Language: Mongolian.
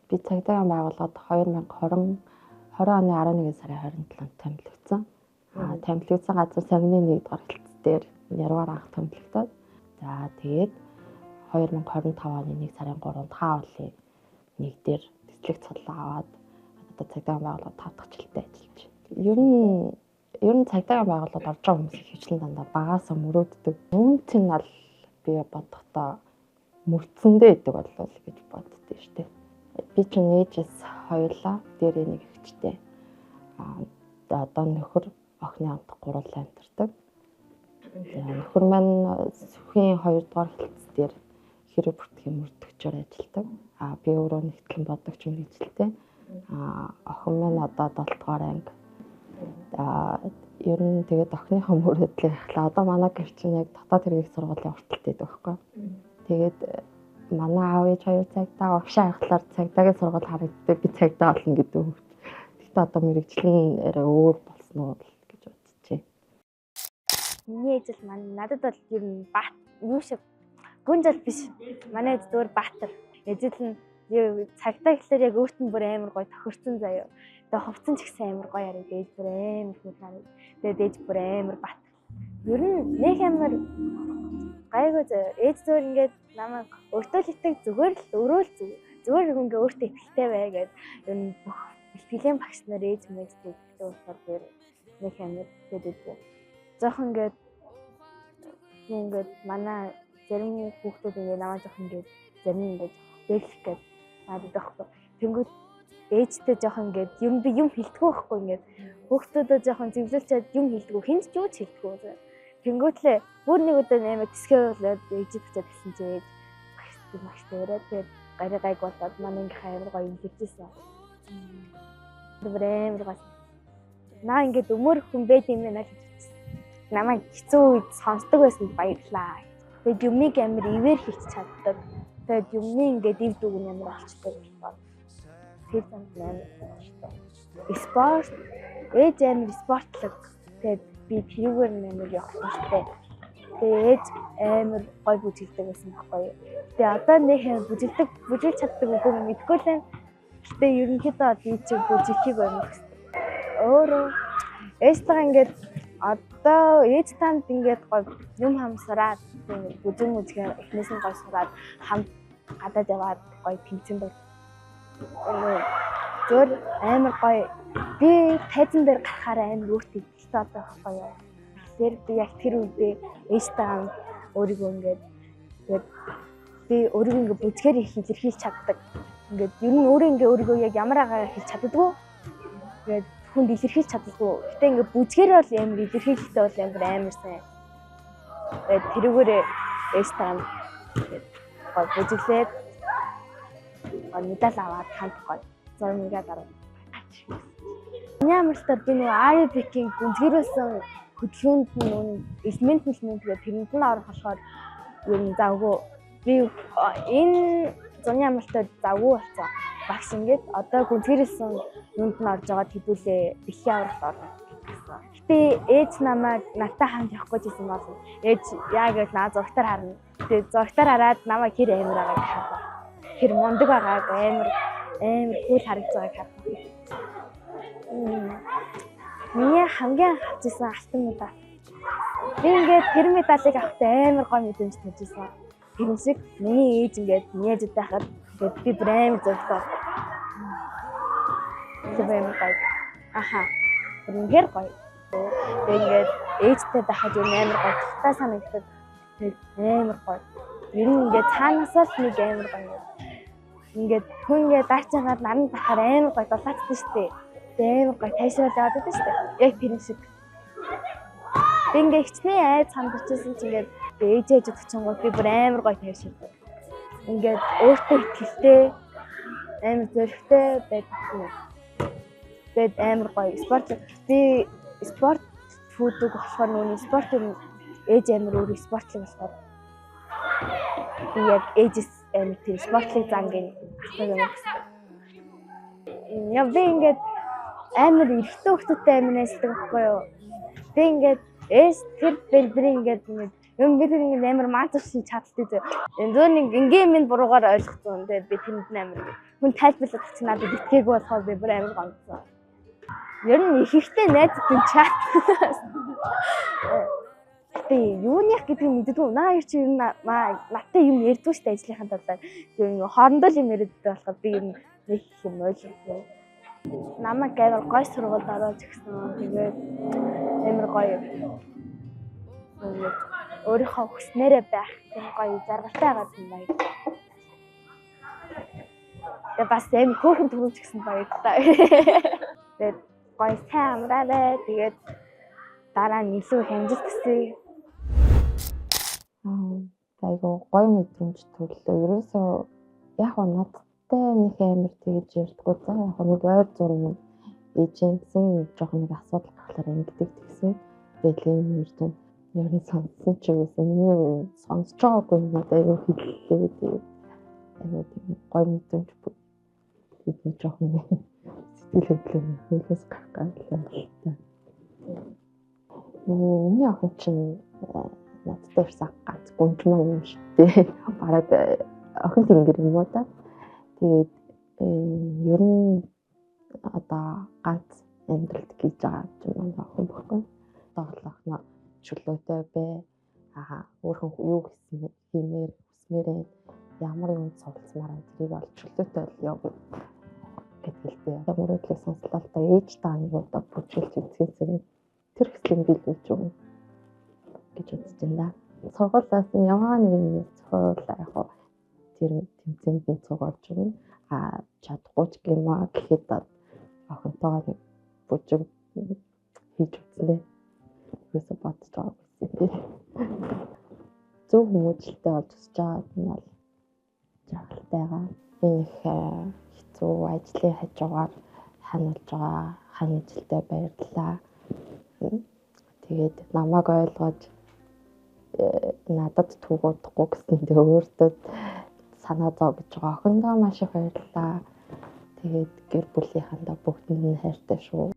Би цагдаагийн байгууллагад 2020 оны 11 сарын 27-нд томилогдсон. Томилогдсон газар сагны 1-р хэлтс дээр яруугаар анх томилогдоод. За тэгээд 2025 оны 1 сарын 3-нд хаавлын 1 дээр цэцлэг цуглаа аваад одоо цагдаагийн байгууллагад 5 дахь жилдээ ажиллаж байна. Ер нь цагдаагийн байгууллагад орж байгаа хүмүүс хөвчлэн дандаа багаасаа мөрөөддөг. Үүнт нь бол би бодохдоо мөрдсөндөө идэг болов гэж боддөө шүү дээ. Би ч ээжээс хоёулаа дээр нэг ихчтэй. Одоо нөхөр охины хамт гурлаа амьдардаг. Нөхөр маань сүхийн 2-р хэлтс дээр хэрэг бүртгэхийн мөрдөгчөөр ажилладаг. Би өөрөө нэгтлэн бодогч мэргэжилтэй. Охин маань одоо 7-р анги. Ер нь тэгээд охиныхоо мөрөөдлийг ахлаа. Одоо манай гэр чинь яг дотоод хэргийг сургуулийн урталт байдаг байхгүй. Тэгээд манай аав ээж хоёр цагдаа, багшаа ахлаар цагдаагийн сургууль харагддаг. Би цагдаа болно гэдэг үг. Гэхдээ одоо мэргэжлийн өөр болсон уу гэж бодчихжээ. Миний ээж л надад бол ер нь бат юу шиг гүнжил биш. Манай ээж зүгээр баатар. Ээжэл нь цагдаа гэхэлэр яг өөрт нь бүр амар гоё тохирсон заяа. Тэгээ хувцсан ч гэсэн амар гоё хараг ээж бүр амар хүл хараг. Тэгээд ээж бүр амар бат. Ер нь нэг амар гайгүй заяа. Ээж зүгээр ингээд намайг өөртөө л итэг зүгээр л өрөөл зүгээр ингээ өөртөө итгэлтэй бай гэдэг. Ер нь бүх бэлтгэлийн багш нар ээж мэжтэй итгэлтэй болохоор нэг амар тэгээд жоохон ингээд манай зарим хүүхдүүд ингээ намайг жоохон ингээд зарим ингээд бэлэх гэдэг надад байхгүй. Тэнгүүд ээжтэй жоохон ингээд би юм хэлдэггүй байхгүй ингээд хүүхдүүдэд жоохон зэвлүүлчихэд юм хэлдэггүй хинч ч юу ч хэлдэггүй. Тэнгүүтлээ бүр нэг удаа нэмээд тэсгээ болоод ээжид хүчээд хэлсэн чи ээж багштай яриад тэгээд гараа гайг болоод манай ингээ амар гоё юм хэлжсэн. Амар гоё. Наа ингээд өмөр хүн байд юм байна л гэж хэлсэн. Намайг хэцүү үед сонсдог байсан баярлаа. Тэгээд юмыг амар ивэр хийч чаддаг. Тэгээд юмны ингээд ив дүгэн амар олчдаг болоо. Тэр замд амар болчихсон. Спорт ээж амар спортлог. Тэгээд би тэрүүгээр амар явах хэрэгтэй. Тэгээд ээж амар гой бүжгэлдэг байсан байхгүй. Тэгээд одоо нэг бүжгэлж чаддаг үгүй мэдгүй л. Гэтэ ерөнхийдөө би чи бүжиглэхийг амар хэвчээ. Өөрөө ээжтэйгээ ингээд одоо ээж танд ингээд гой юм хамсараад бүжиг мүзгээ эхнээс нь гой сураад хамт гадаад яваад гой тэнцэн бол зөөр амар гой би тайзан дээр гарахаар амар өөртөө ихтэй одоо байхгүй юу. Тэгэхээр би яг тэр үедээ ээжтэйгээ өөрийгөө ингээд би өөрийгөө ингээд бүжгээр их илэрхийлж чаддаг. Ингээд ер нь өөрийгөө яг ямар агаараа хэлж чаддаггүй. Тэгээд хүнд илэрхийлж чаддаггүй. Гэтэ ингээд бүжгээр бол амар илэрхийлэлтэй бол амар сайн. Тэгээд тэрүүгээр ээжтэйгээ гой бүжиглээд медаль аваад хамт гой зурмигаа даруй. Миний амралтаар би нэг Арабикийн гүнзгийрүүлсэн хөдөлгөөнд нь элемент тэгээд тэрэнд нь орох болохоор ер нь завгүй. Би энэ зуны амралтаар завгүй болсон. Багш ингээд одоо гүнзгийрүүлсэн юунд нь орж байгаа хэдүүлээ дэлхийн авралт орно гэсэн. Гэтэ ээж намайг надтай хамт явах гэж хэлсэн бол ээж яа гэж наа зургатаар харна. Тэгээд зургатаар хараад намайг хэр амар байгааг харах. Тэр мундаг байгааг амар хүл харагдж байгааг харах. Миний хамгийн хавчсан алтан медаль. Би ингээд тэр медалийг авахтай амар гой мэдрэмж төржсэн. Тэр шиг миний ээж ингээд нээж байхад би амар зөрөгтэй. Тэр амар гой. Аха. Үнэхээр гой. Тэгээд ээжтэй байхад амар гой тахтай санагддаг. Амар гой. Ер нь ингээд цаанаасаа л нэг амар гой. Ингээд хүн ингээд даачаагаад наран тахаар амар гой дулаацдаг шүү дээ. Амар гой тайшраад яваад байдаг шүү дээ. Яг тэр шиг. Би ингээд хичнээн айд самдчихсан чи ингээд ээжээж өчнгөө би бүр амар гой тайшраад. Ингээд өөртөө ихтэй амар зөрөгтэй байдаг. Тэгээд амар гой спорт би спорт фүүдэг болохоор нүуний спорт ээж амар өөр спортлог болохоор би яг ээжээс амар тийм спортлог зангийн авах юм гэсэн. Яг би ингээд амар эрэгтэй хүмүүстэй амар найздаг байхгүй юу. Би ингээд ээж тэр бэлбэр ингээд юм бид ингээд амар маазах шиг чаддаг. Энэ зөө нэг ингээм минь буруугаар ойлгосон. Тэгээд би тэнд амар хүн тайлбарлаад авчих надад итгээгүй болохоор би бүр амар гомдсон. Ер нь их ихтэй найзуудын чат. Гэтэ юуных гэдгийг мэддэггүй. Наа чи ер нь надтай юм ярьдгүй шүү дээ ажлынхаа талаар. Тэгээ хоорондоо л юм яриад болохоор би ер нь нэг юм ойлгохгүй. Намайг амар гой сургуульд оруулж өгсөн. Тэгээд амар гоё. Өөрийнхөө хүснээрээ байх тийм гоё заргалтай байгаа юм байна. Тэгээ бас амар хөөрхөн төрүүлж гисэн баярлалаа. Тэгээд гоё сайн амраарай. Тэгээд дараа нь илүү хямжиж төсөй. Айгу гоё мэдрэмж төрлөө. Ерөөсөө яг надтай нэг амар тэгж ярьдаггүй за яг нэг ойр зураг юм эйженсэн жоохон нэг асуудал гарахлаар ингэдэг гэсэн байлээ юм ердөө. Ер нь сонссон ч юусэн миний сонсож байгаагүй юм надад айгу хэллээ. Тэгээд айгу тийм гоё мэдрэмж бидний жоохон сэтгэл хөдлөл хөлөөс гарах гайлаа. Миний охин чинь надтай ирсэн ганц гүнжмэн юм шүү дээ. Бараг охин тэнгэр юм уу та. Тэгээд ер нь одоо ганц амьдралд гэж байгаа юм байна охин баггүй. Доглохно чөлөөтэй бай. Өөрхөн юу гэсэн хиймээр хүсмээрээ ямар юм цугласмаар тэрийг олж чөлөөтэй бол яв гэдгэлтэй. Мөрөдлөө сонслоо та ээж таа нэг удаа бүжгэлж үзсэн. Тэр хэслийн билүүч юм гэж үзэж байна. Сургуулиас ямар нэгэн сургуулаа яг тэр тэмцээнд нь цугаарч өгнө. Чадахгүй ч гэмаа гэхэд охинтойгоо нэг бүжиг хийж үзлээ. Юусе бодож байгаа юм. Зөв хүмүүжлэлтэй болж өсөж байгаа нь бол жаргалтайгаа энэ хэцүү ажлын хажуугаар хануулж байгаа хань ажилтай баярлалаа. Тэгээд намайг ойлгож надад түгөөдохгүй гэсэн дэ өөртөө санаа зовж байгаа охиндоо маш их баярлалаа. Тэгээд гэр бүлийнхандаа бүгдэнд нь хайртай шүү.